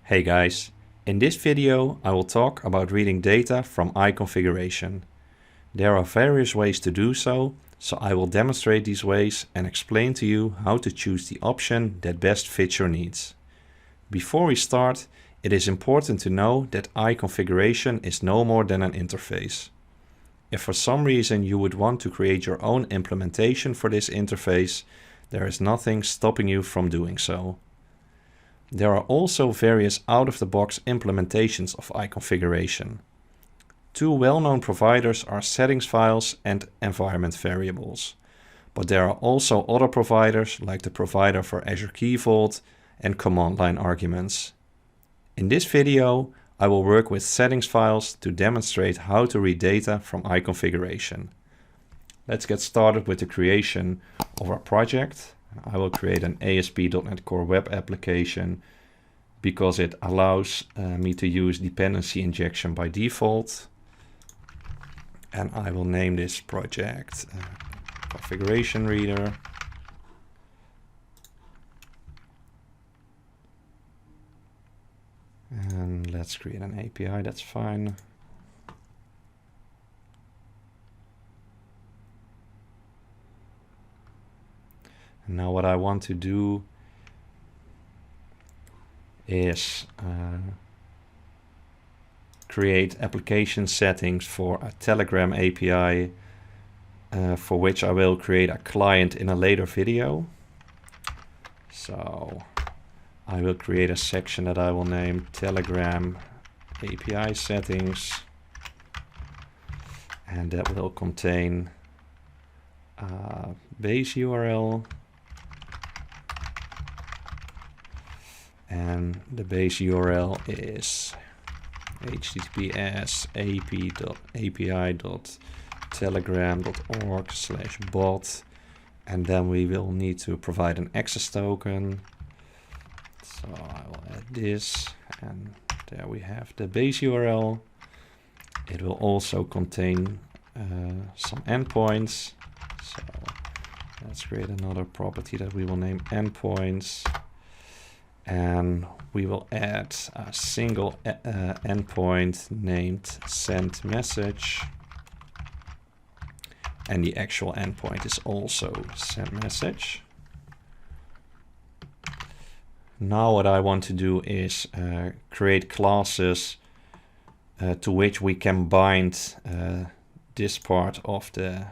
Hey guys, in this video I will talk about reading data from IConfiguration. There are various ways to do so I will demonstrate these ways and explain to you how to choose the option that best fits your needs. Before we start, it is important to know that IConfiguration is no more than an interface. If for some reason you would want to create your own implementation for this interface, there is nothing stopping you from doing so. There are also various out-of-the-box implementations of IConfiguration. Two well-known providers are settings files and environment variables. But there are also other providers like the provider for Azure Key Vault and command line arguments. In this video, I will work with settings files to demonstrate how to read data from IConfiguration. Let's get started with the creation of our project. I will create an ASP.NET Core web application because it allows me to use dependency injection by default. And I will name this project Configuration Reader. And let's create an API, that's fine. Now what I want to do is create application settings for a Telegram API for which I will create a client in a later video. So I will create a section that I will name Telegram API settings, and that will contain a base URL. And the base URL is https://api.telegram.org/bot, and then we will need to provide an access token. So I will add this, and there we have the base URL. It will also contain some endpoints. So let's create another property that we will name endpoints. And we will add a single endpoint named sendMessage. And the actual endpoint is also sendMessage. Now what I want to do is create classes to which we can bind this part of the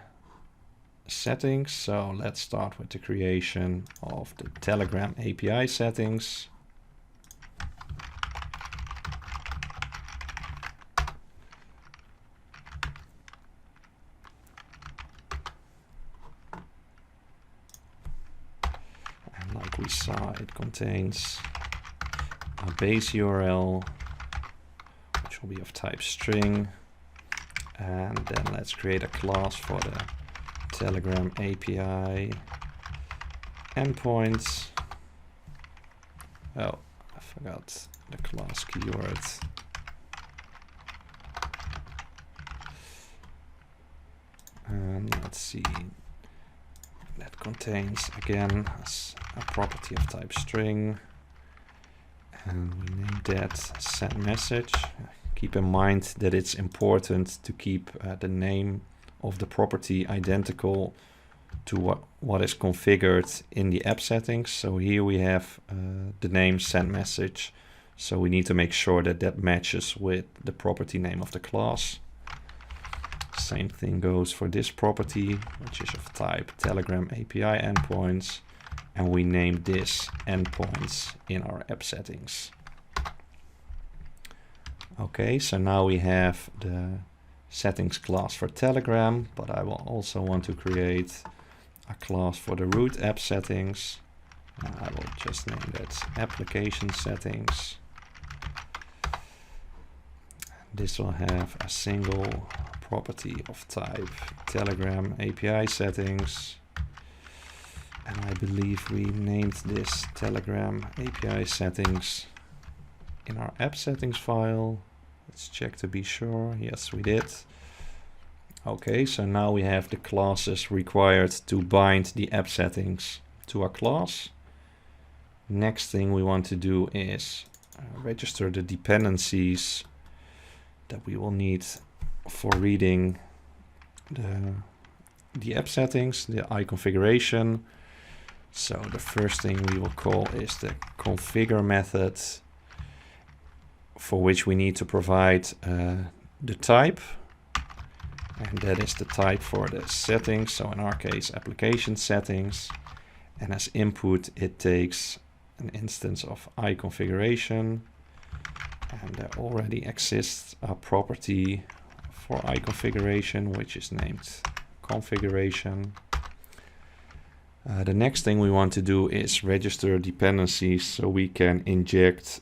settings. So let's start with the creation of the Telegram API settings. And like we saw, it contains a base URL, which will be of type string. And then let's create a class for the Telegram API endpoints. Oh, I forgot the class keyword. And let's see, that contains again a property of type string, and we name that sendMessage. Keep in mind that it's important to keep the name of the property identical to what is configured in the app settings. So here we have the name sendMessage. So we need to make sure that that matches with the property name of the class. Same thing goes for this property, which is of type Telegram API endpoints. And we name this endpoints in our app settings. Okay, so now we have the settings class for Telegram, but I will also want to create a class for the root app settings. And I will just name that application settings. This will have a single property of type Telegram API settings. And I believe we named this Telegram API settings in our app settings file. Let's check to be sure. Yes, we did. Okay, so now we have the classes required to bind the app settings to our class. Next thing we want to do is register the dependencies that we will need for reading the app settings, the IConfiguration. So the first thing we will call is the configure method, for which we need to provide the type, and that is the type for the settings, so in our case application settings, and as input it takes an instance of IConfiguration, and there already exists a property for IConfiguration which is named configuration. The next thing we want to do is register dependencies, so we can inject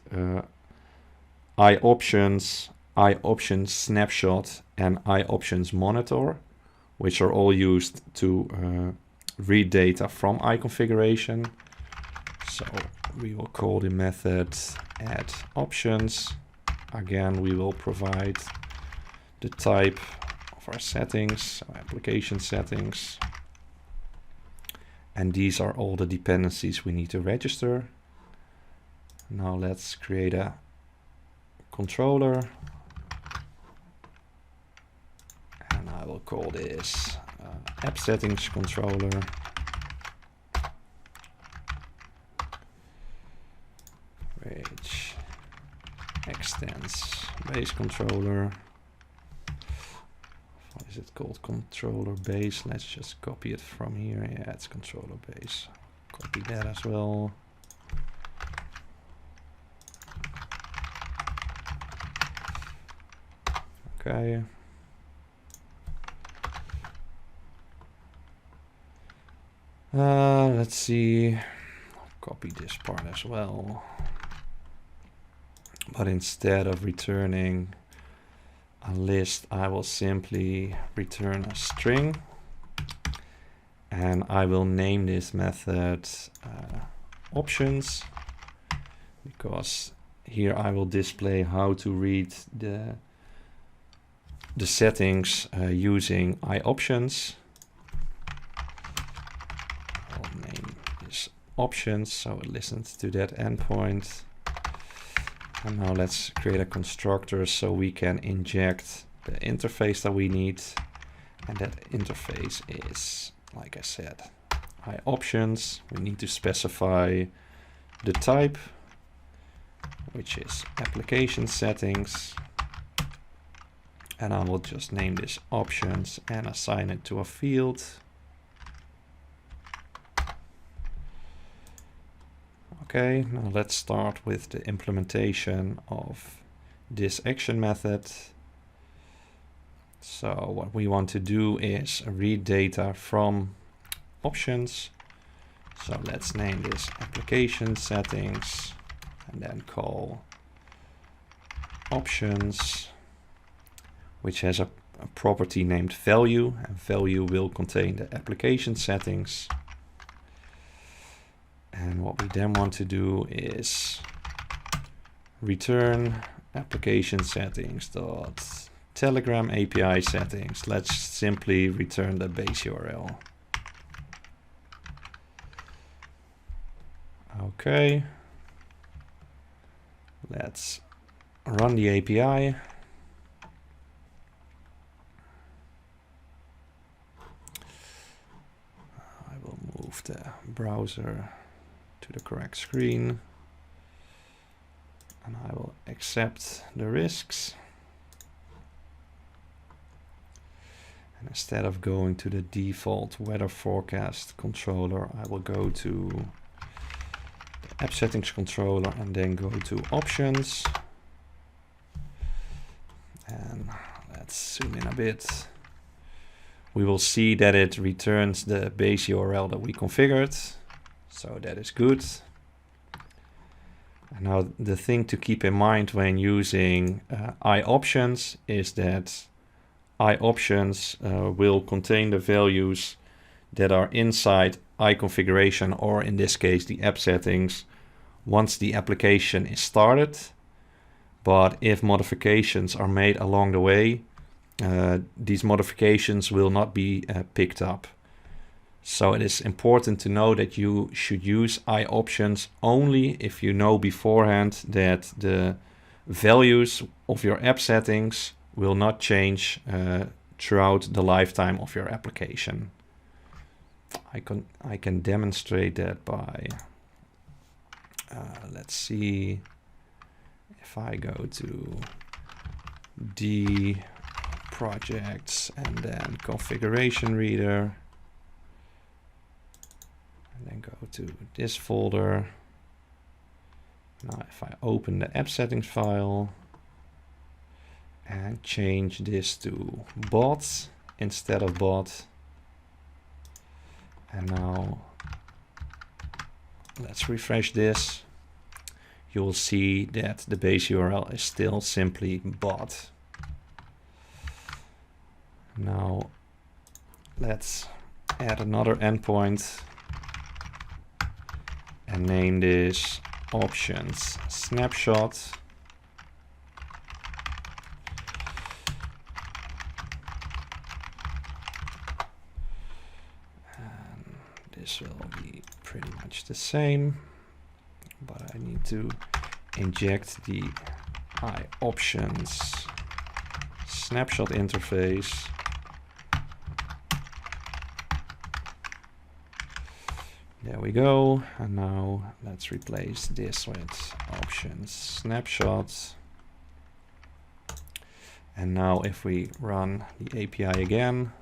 IOptions, IOptionsSnapshot and IOptionsMonitor, which are all used to read data from IConfiguration. So we will call the method add options. Again, we will provide the type of our settings, so application settings. And these are all the dependencies we need to register. Now let's create a controller. And I will call this app settings controller. Which extends base controller. What is it called? Controller base. Let's just copy it from here. Yeah, it's controller base. Copy that as well. Okay. Let's see. I'll copy this part as well. But instead of returning a list, I will simply return a string, and I will name this method options, because here I will display how to read the settings using IOptions. I'll name this options so it listens to that endpoint. And now let's create a constructor so we can inject the interface that we need. And that interface is, like I said, IOptions. We need to specify the type, which is application settings. And I will just name this options and assign it to a field. Okay, now let's start with the implementation of this action method. So what we want to do is read data from options. So let's name this application settings and then call options, which has a property named value, and value will contain the application settings. And what we then want to do is return application settings dot Telegram API settings. Let's simply return the base URL. Okay. Let's run the API. I will move the browser to the correct screen, and I will accept the risks. And instead of going to the default weather forecast controller, I will go to the app settings controller and then go to options. And let's zoom in a bit. We will see that it returns the base URL that we configured. So that is good. And now the thing to keep in mind when using IOptions is that IOptions will contain the values that are inside IConfiguration, or in this case the app settings, once the application is started. But if modifications are made along the way, these modifications will not be picked up. So it is important to know that you should use IOptions only if you know beforehand that the values of your app settings will not change throughout the lifetime of your application. I can demonstrate that by, let's see, if I go to the projects and then configuration reader, and then go to this folder. Now if I open the app settings file and change this to bot instead of bot, and now let's refresh this, you will see that the base URL is still simply bot. Now let's add another endpoint and name this IOptionsSnapshot. And this will be pretty much the same, but I need to inject the IOptionsSnapshot interface. There we go. And now let's replace this with IOptionsSnapshot. And now if we run the API again,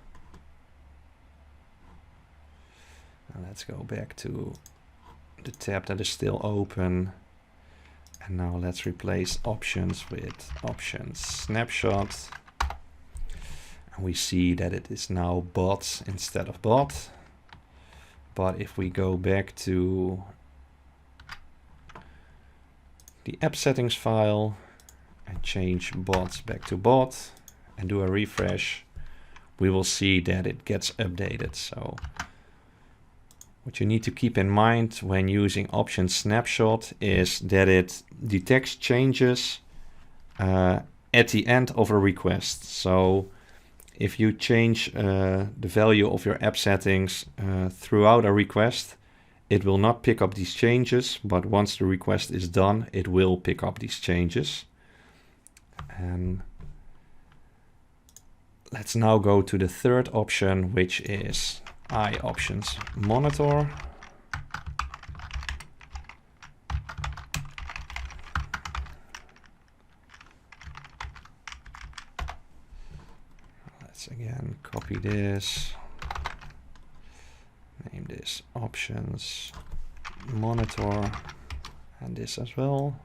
and let's go back to the tab that is still open. And now let's replace options with IOptionsSnapshot. And we see that it is now bot instead of bot. But if we go back to the app settings file and change bots back to bot and do a refresh, we will see that it gets updated. So what you need to keep in mind when using IOptionsSnapshot is that it detects changes at the end of a request. So if you change the value of your app settings throughout a request, it will not pick up these changes, but once the request is done, it will pick up these changes. And let's now go to the third option, which is IOptionsMonitor. Let's again copy this, name this IOptionsMonitor, and this as well.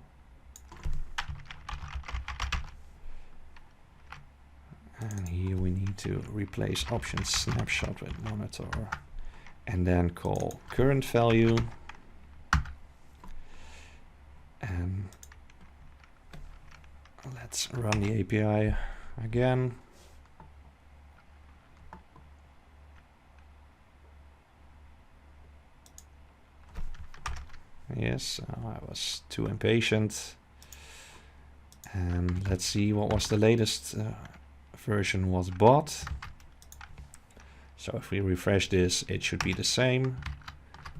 And here we need to replace IOptionsSnapshot with monitor and then call current value. And let's run the API again. Yes, I was too impatient. And let's see, what was the latest version was bot. So if we refresh this, it should be the same.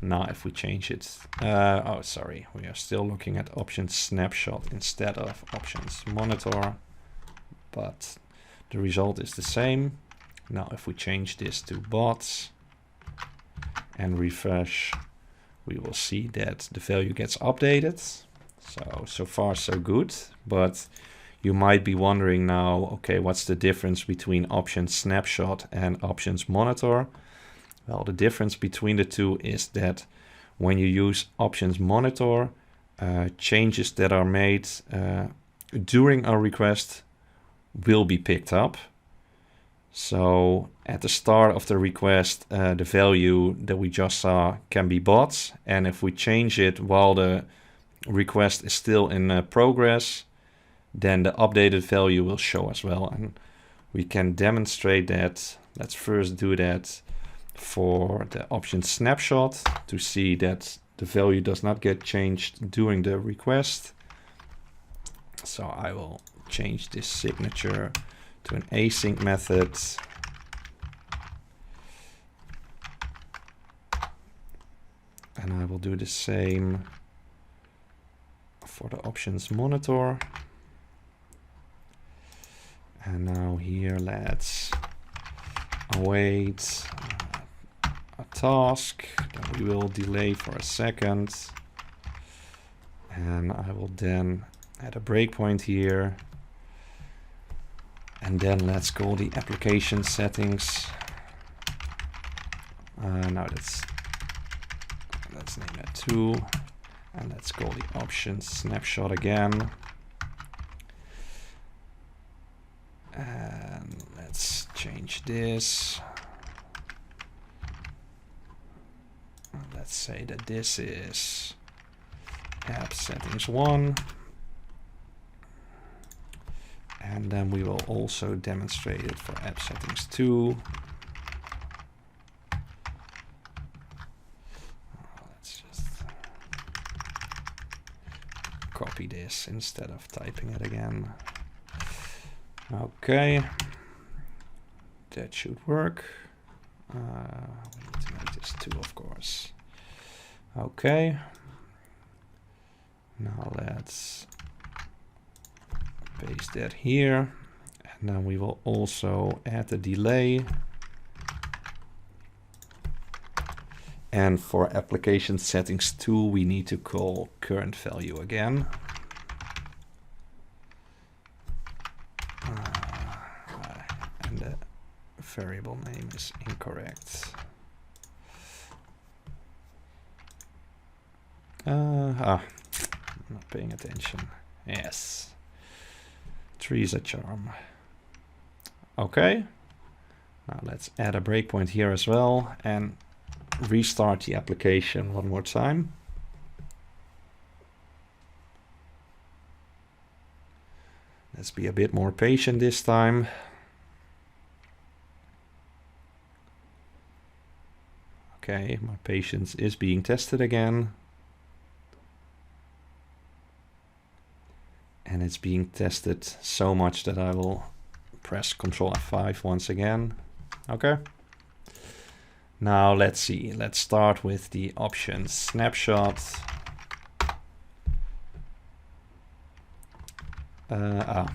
Now if we change it, oh sorry, we are still looking at IOptionsSnapshot instead of IOptionsMonitor, but the result is the same. Now if we change this to bots and refresh, we will see that the value gets updated. So far so good, but you might be wondering now, okay, what's the difference between IOptionsSnapshot and IOptionsMonitor? Well, the difference between the two is that when you use IOptionsMonitor, changes that are made during a request will be picked up. So at the start of the request, the value that we just saw can be bots. And if we change it while the request is still in progress, then the updated value will show as well. And we can demonstrate that. Let's first do that for the IOptionsSnapshot to see that the value does not get changed during the request. So I will change this signature to an async method. And I will do the same for the options monitor. And now here let's await a task that we will delay for a second. And I will then add a breakpoint here. And then let's call the application settings. Now let's name that 2. And let's call the options snapshot again. And let's change this. Let's say that this is app settings 1. And then we will also demonstrate it for app settings 2. Let's just copy this instead of typing it again. Okay, that should work. We need to make this 2, of course. Okay, now let's paste that here, and then we will also add the delay. And for application settings 2, we need to call current value again. And the variable name is incorrect. I'm not paying attention. Yes. 3 is a charm. Okay. Now let's add a breakpoint here as well and restart the application one more time. Let's be a bit more patient this time. Okay, my patience is being tested again. And it's being tested so much that I will press Ctrl F5 once again. Okay. Now let's see. Let's start with the options snapshot. Yeah,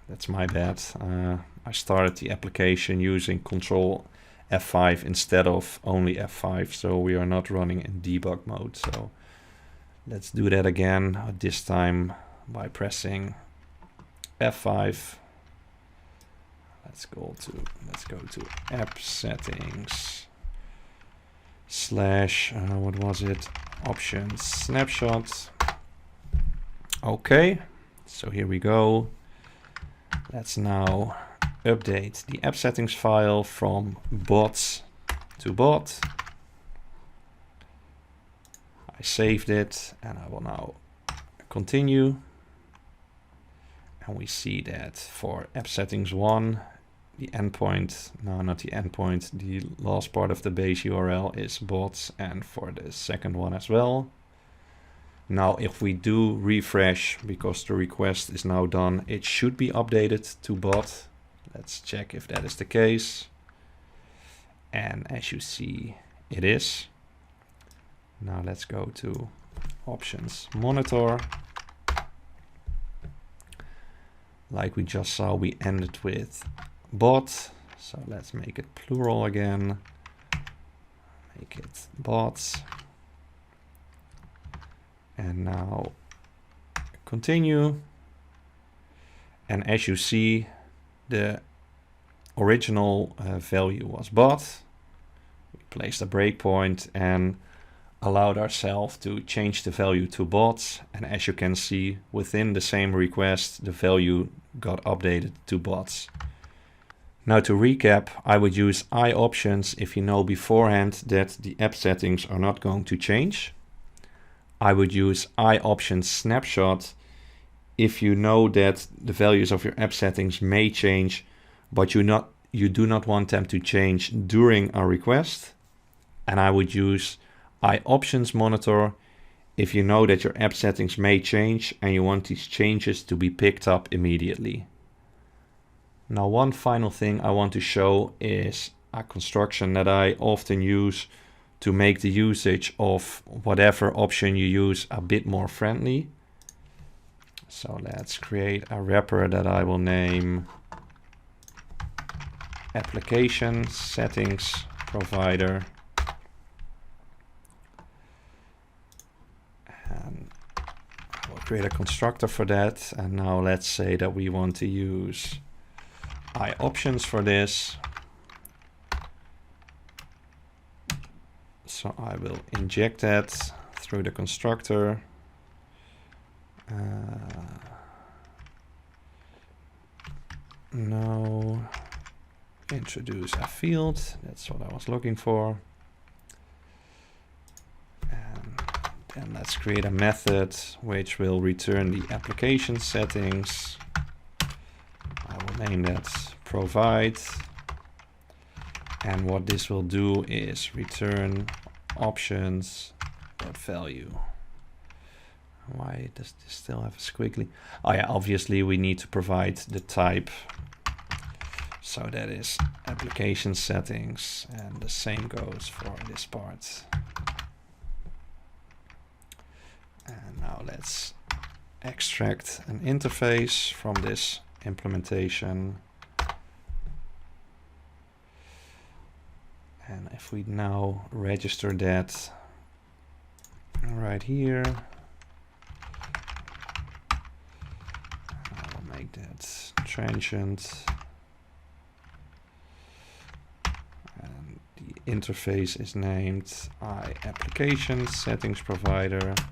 that's my bad. I started the application using Ctrl F5 instead of only F5, so we are not running in debug mode. So let's do that again, this time by pressing F5. Let's go to app settings / what was it? Options snapshot. Okay, so here we go. Let's now update the app settings file from bots to bot. I saved it and I will now continue. And we see that for app settings 1, the endpoint, no, not the endpoint, the last part of the base URL is bots, and for the second one as well. Now, if we do refresh, because the request is now done, it should be updated to bot. Let's check if that is the case. And as you see, it is. Now let's go to options monitor. Like we just saw, we ended with bot. So let's make it plural again. Make it bots. And now continue. And as you see, the original value was bot. We placed a breakpoint and allowed ourselves to change the value to bots. And as you can see, within the same request, the value got updated to bots. Now to recap, I would use IOptions if you know beforehand that the app settings are not going to change. I would use IOptionsSnapshot if you know that the values of your app settings may change, but you do not want them to change during a request. And I would use IOptionsMonitor if you know that your app settings may change and you want these changes to be picked up immediately. Now, one final thing I want to show is a construction that I often use to make the usage of whatever option you use a bit more friendly. So let's create a wrapper that I will name Application Settings Provider. And I will create a constructor for that. And now let's say that we want to use IOptions for this. So I will inject that through the constructor. No, introduce a field. That's what I was looking for. And then let's create a method which will return the application settings. I will name that provide. And what this will do is return options.value. Why does this still have a squiggly? Oh yeah, obviously we need to provide the type. So that is application settings, and the same goes for this part. And now let's extract an interface from this implementation. And if we now register that right here, I will make that transient. And the interface is named IOptionsSnapshot,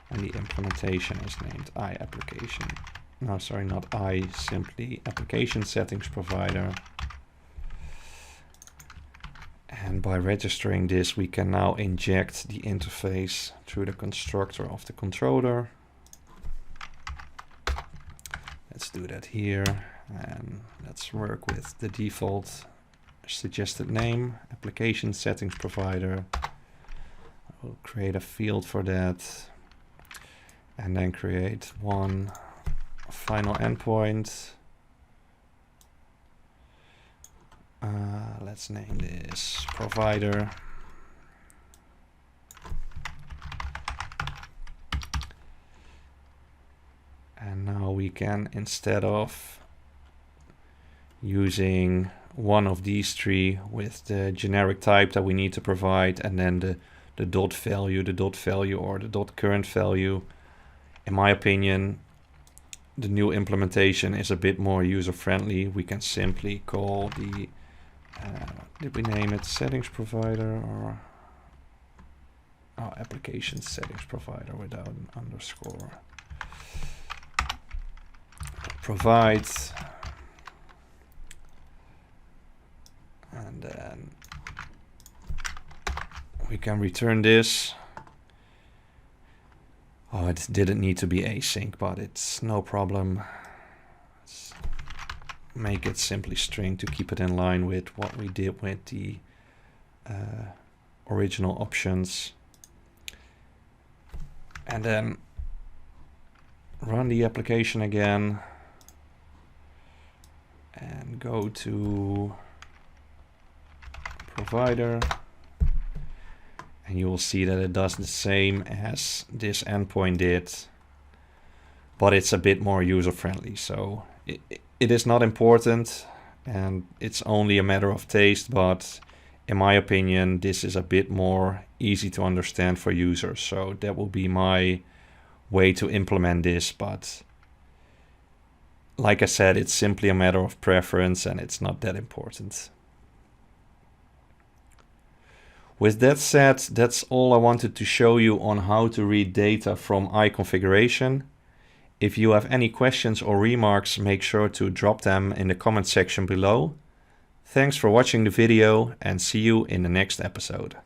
and the implementation is named IOptionsMonitor. No, sorry, not I, simply Application Settings Provider. And by registering this, we can now inject the interface through the constructor of the controller. Let's do that here, and let's work with the default suggested name, Application Settings Provider. I will create a field for that, and then create one final endpoint. Let's name this provider. And now we can, instead of using one of these three with the generic type that we need to provide, and then the dot value or the dot current value, in my opinion, the new implementation is a bit more user-friendly. We can simply call the did we name it settings provider, or application settings provider without an underscore? Provide, and then we can return this. Oh, it didn't need to be async, but it's no problem. Let's make it simply string to keep it in line with what we did with the original options. And then run the application again and go to provider. And you will see that it does the same as this endpoint did, but it's a bit more user-friendly. So it is not important, and it's only a matter of taste, but in my opinion, this is a bit more easy to understand for users. So that will be my way to implement this, but like I said, it's simply a matter of preference, and it's not that important. With that said, that's all I wanted to show you on how to read data from IConfiguration. If you have any questions or remarks, make sure to drop them in the comment section below. Thanks for watching the video, and see you in the next episode.